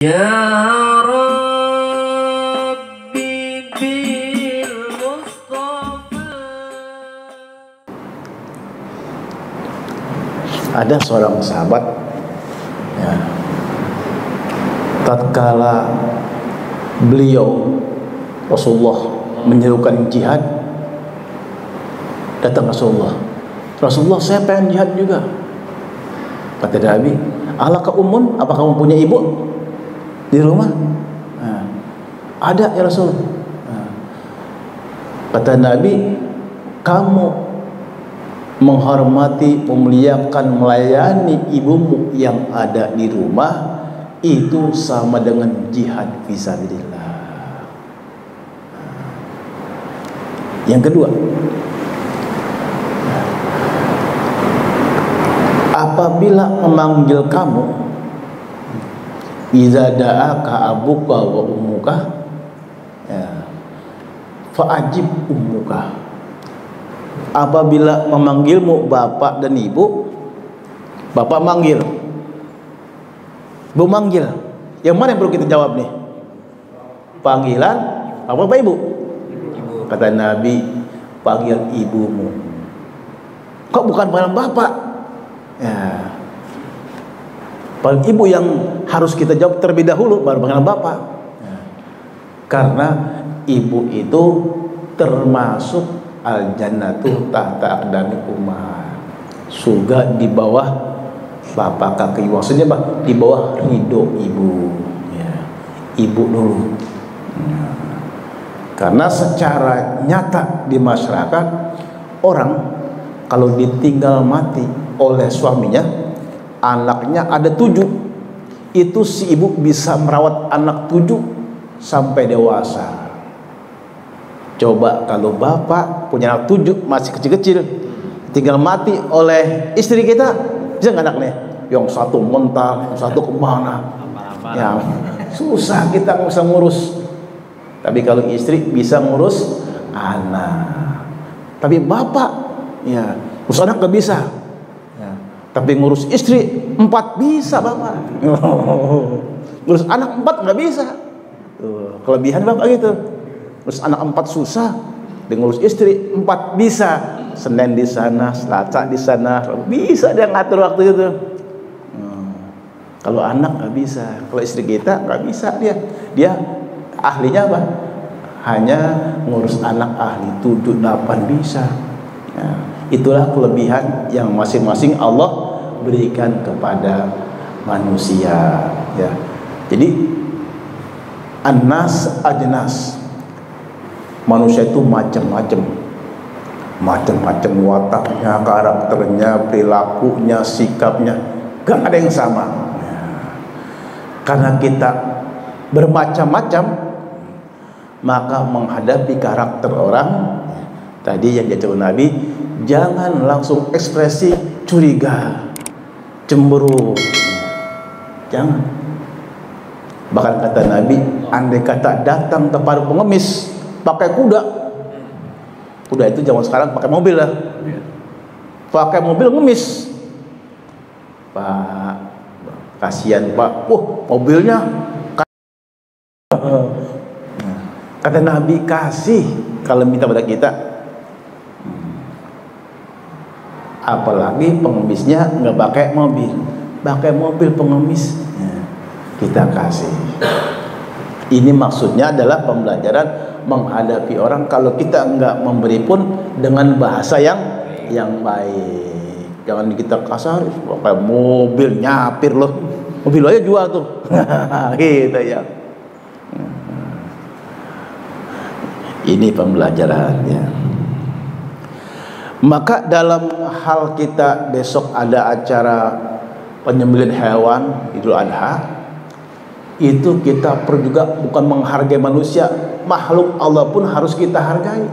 Ya Rabbi bil Mustafa. Ada seorang sahabat, ya, tatkala beliau Rasulullah menyerukan jihad, datang Rasulullah, saya pengen jihad juga. Kata Nabi, alaka ummun, apa kamu punya ibu di rumah? Ada ya Rasul. Kata Nabi, kamu menghormati, memuliakan, melayani ibumu yang ada di rumah, itu sama dengan jihad fisabilillah. Yang kedua, apabila memanggil kamu, iza da'aka abuka wa ummuka, ya, fa'ajib ummuka. Apabila memanggilmu bapak dan ibu, bapak manggil, ibu manggil, yang mana yang perlu kita jawab nih? Panggilan apa ibu? Kata Nabi, panggil ibumu. Kok bukan panggilan bapak? Ya, panggil ibu yang harus kita jawab terlebih dahulu, baru panggilan bapak. Ya. Karena ibu itu termasuk al-jannatu tahta aqdami ummah. Surga di bawah bapak kaki. Maksudnya apa? Di bawah ridho ibu. Ya. Ibu dulu. Ya. Karena secara nyata di masyarakat, orang kalau ditinggal mati oleh suaminya, anaknya ada 7, itu si ibu bisa merawat anak 7 sampai dewasa. Coba kalau bapak punya anak 7 masih kecil-kecil, tinggal mati oleh istri kita, bisa nggak anaknya? Yang satu mental, yang satu kemana? Ya, susah kita nggak usah ngurus. Tapi kalau istri bisa ngurus anak. Tapi bapak, ya, ngurus anak nggak bisa. Ya. Tapi ngurus istri 4 bisa bapak. Ngurus anak 4 nggak bisa. Tuh, kelebihan bapak gitu. Ngurus anak 4 susah, dan ngurus istri 4 bisa. Senin di sana, Selasa di sana, bisa dia ngatur waktu itu. Kalau anak nggak bisa, kalau istri kita nggak bisa dia ahlinya apa? Hanya ngurus anak ahli 7-8 bisa. Ya, itulah kelebihan yang masing-masing Allah berikan kepada manusia. Ya, jadi anas ajnas, manusia itu macam-macam wataknya, karakternya, perilakunya, sikapnya, gak ada yang sama. Ya. Karena kita bermacam-macam, maka menghadapi karakter orang, tadi yang diajarkan Nabi, jangan langsung ekspresi curiga, cemburu, jangan. Bahkan kata Nabi, andai kata datang kepada pengemis pakai kuda itu zaman sekarang pakai mobil lah, pakai mobil ngemis, Pak, kasihan Pak, mobilnya. Kata Nabi, kasih kalau minta pada kita. Apalagi pengemisnya nggak pakai mobil pengemis, kita kasih. Ini maksudnya adalah pembelajaran menghadapi orang. Kalau kita nggak memberi pun dengan bahasa yang baik. Jangan kita kasar, pakai mobil nyapir loh, mobil aja jual tuh, gitu ya. Ini pembelajarannya. Maka dalam hal kita besok ada acara penyembelihan hewan Idul Adha, itu kita perlu juga bukan menghargai manusia, makhluk Allah pun harus kita hargai.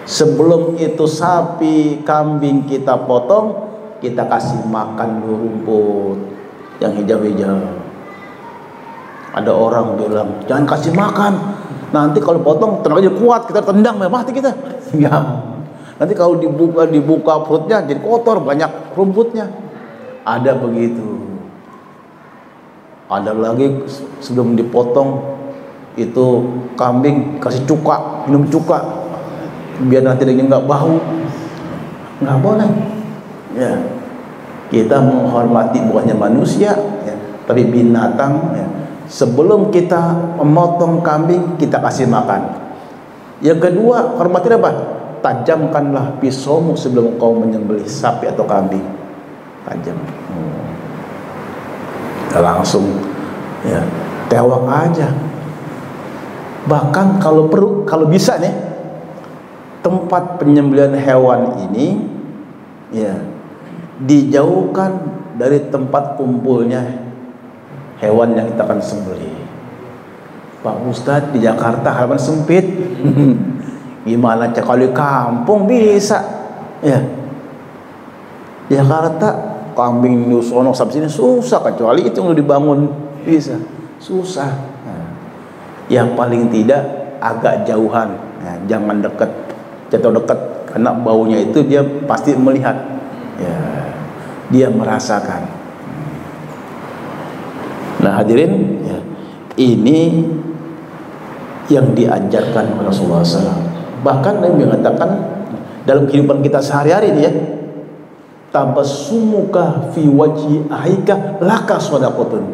Sebelum itu sapi, kambing kita potong, kita kasih makan dulu rumput yang hijau-hijau. Ada orang bilang jangan kasih makan, nanti kalau potong tenaganya kuat, kita tendang mati kita. Ya. Nanti kalau dibuka perutnya jadi kotor, banyak rumputnya. Ada begitu. Ada lagi sebelum dipotong itu kambing kasih cuka, minum cuka biar nanti dagingnya nggak bau. Nggak boleh. Ya, kita menghormati bukannya manusia, ya, tapi binatang. Ya. Sebelum kita memotong kambing, kita kasih makan. Yang kedua, hormati apa? Tajamkanlah pisaumu sebelum kau menyembelih sapi atau kambing. Tajam. Langsung, ya, tewak aja. Bahkan kalau perlu, kalau bisa nih, tempat penyembelihan hewan ini, ya, dijauhkan dari tempat kumpulnya hewan yang kita akan sembelih. Pak Ustadz, di Jakarta halaman sempit. Gimana cekali kampung bisa? Ya, di Jakarta kambing di sono sampai sini susah, kecuali itu yang udah dibangun bisa susah. Nah, yang paling tidak agak jauhan, nah, jangan dekat, jatuh dekat, karena baunya itu dia pasti melihat, ya, dia merasakan. Nah hadirin, ya, ini yang diajarkan oleh Rasulullah SAW. Bahkan Nabi mengatakan dalam kehidupan kita sehari-hari ini, ya, tabassumuka fi wajhi ahika laka shadaqatun.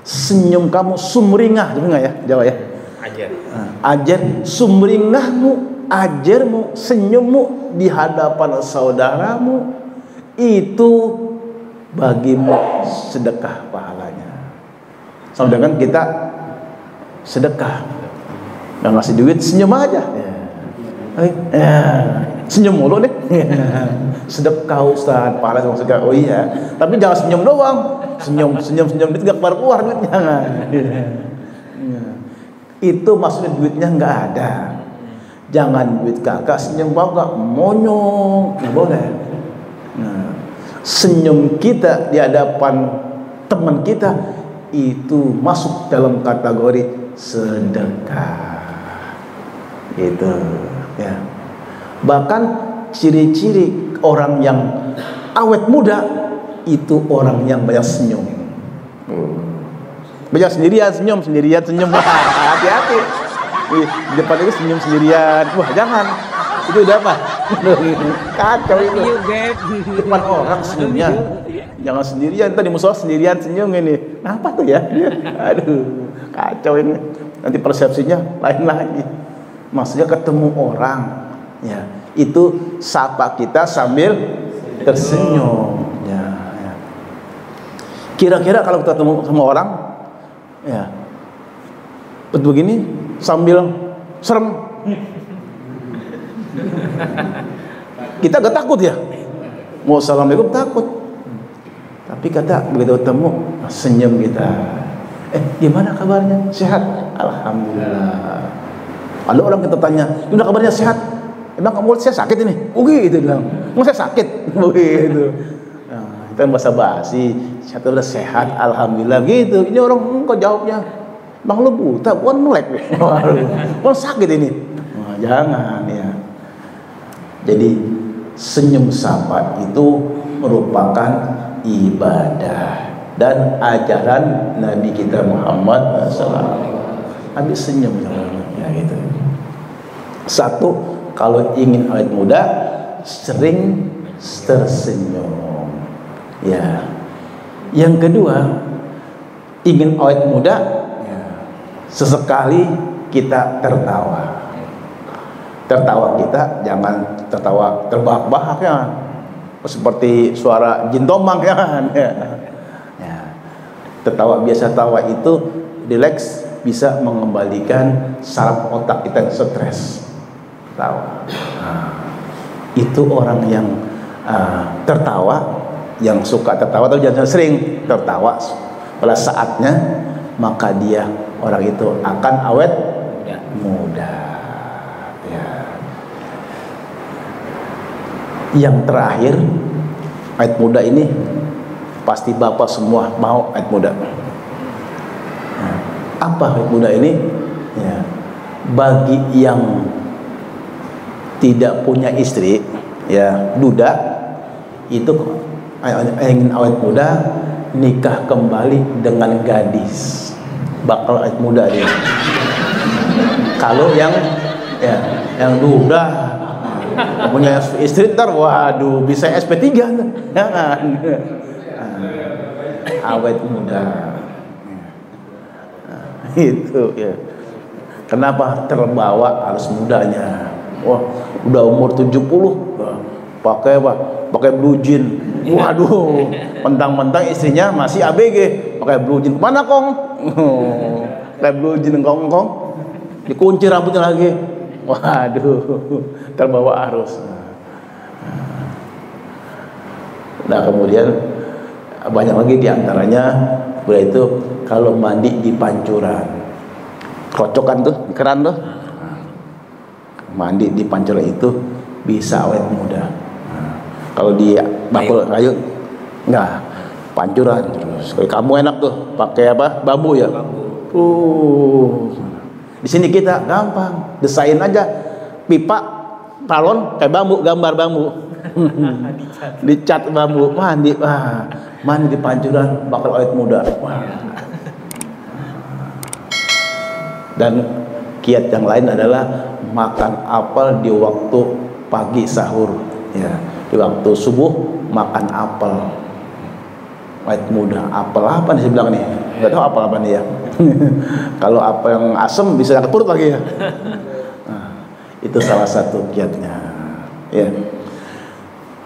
Senyum kamu, sumringah, dengar ya Jawa ya. Ajar sumringahmu, ajarmu, senyummu di hadapan saudaramu itu bagimu sedekah pahalanya. Sama dengan kita sedekah, nggak ngasih duit, senyum aja. Senyum mulu nih. Sedekah Ustaz, pahala sedekah. Oh iya, tapi jangan senyum doang. Senyum duit nggak keluar duit, jangan. Itu maksudnya duitnya nggak ada. Jangan duit kakak senyum kakak, monyong, nggak boleh. Nah, senyum kita di hadapan teman kita itu masuk dalam kategori sedekah. Itu, ya. Bahkan ciri-ciri orang yang awet muda itu orang yang banyak senyum. Banyak sendirian senyum, hati-hati. Di depan itu senyum sendirian. Wah, jangan. Itu udah apa? Kacau itu. Depan orang senyumnya. Jangan sendirian. Tadi musola sendirian senyum ini. Apa tuh ya? Aduh, kacau ini. Nanti persepsinya lain lagi. Maksudnya ketemu orang, ya, itu sapa kita sambil tersenyum. Ya, ya. Kira-kira kalau kita ketemu sama orang, ya, begini sambil serem, kita gak takut ya? Mau assalamualaikum takut, tapi kata begitu ketemu senyum kita. Gimana kabarnya? Sehat? Alhamdulillah. Ada orang kita tanya, gimana kabarnya? Sehat? Emang kamu saya sakit ini? Oh gitu bilang. Emang saya sakit? Oh gitu. Nah, itu kan bahasa basi. Sehat udah sehat, alhamdulillah gitu. Ini orang kok jawabnya, bang lu buta, bukan melek. Bukan sakit ini. Nah, jangan ya. Jadi senyum sapa itu merupakan ibadah dan ajaran Nabi kita Muhammad SAW. Nabi senyum ya gitu. Satu, kalau ingin awet muda sering tersenyum. Ya. Yang kedua, ingin awet muda, ya, sesekali kita tertawa. Tertawa kita jangan tertawa terbahak-bahak ya. Seperti suara jin tomang kan. Ya. Ya. Tertawa biasa, tawa itu rileks, bisa mengembalikan saraf otak kita yang stres. Tawa. Nah, itu orang yang tertawa, yang suka tertawa, atau jangan sering tertawa pada saatnya, maka dia orang itu akan awet muda. Ya. Yang terakhir, awet muda ini pasti bapak semua mau awet muda. Nah, apa awet muda ini? Ya, bagi yang tidak punya istri, ya, duda, itu ingin awet muda, nikah kembali dengan gadis, bakal awet muda dia. Kalau yang udah punya istri ntar, waduh, bisa SP3 jangan. Awet muda. Itu ya. Kenapa terbawa arus mudanya? Wah, udah umur 70, pakai apa? Pakai blue jean. Waduh, mentang-mentang istrinya masih ABG, pakai blue jean. Mana kong? Pakai blue jean kong. Dikunci rambutnya lagi. Waduh, terbawa arus. Nah, kemudian banyak lagi diantaranya, itu kalau mandi di pancuran, kocokan tuh, keran tuh, mandi di pancuran itu bisa awet muda. Kalau di bakul kayu, enggak, pancuran terus. Kalau kamu enak tuh, pakai apa? Bambu ya. Di sini kita gampang, desain aja pipa talon kayak bambu, gambar bambu. Dicat bambu, mandi di pancuran bakal awet muda. Dan kiat yang lain adalah makan apel di waktu pagi sahur, ya. Di waktu subuh makan apel, awet muda. Apel apa nih saya bilang nih? Nggak tahu apel apa nih ya. Kalau apel yang asem bisa sakit perut lagi ya. Itu salah satu kiatnya, ya.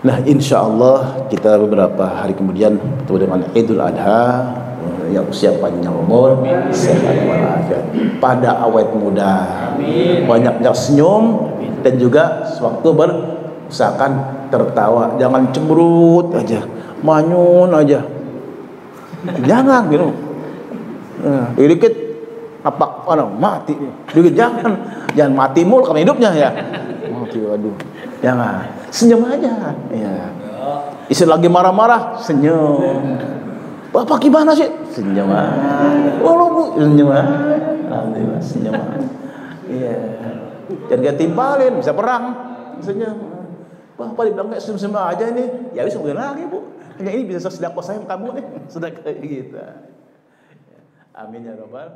Nah, insya Allah kita beberapa hari kemudian bertemu dengan Idul Adha, yang usia panjang umur, sehat walafiat, pada awet muda, banyak-banyak senyum, dan juga sewaktu berusahakan tertawa, jangan cemberut aja, manyun aja, jangan gitu. Dikit apa mati, dikit jangan mati mulu karena hidupnya ya. Mati, waduh, jangan, senyum aja, ya. Istri lagi marah-marah, senyum. Bapak gimana sih? Senyum aja. Bu, senyum aja. Alhamdulillah, senyum aja. Iya. Jangan dia timpalin, bisa perang. Senyum. Bapak dibilang kayak senyum-senyum aja ini. Ya bisa kemudian lagi, Bu. Hanya ini bisa sedekah saya kamu nih. Sedekah gitu. Amin ya rabbal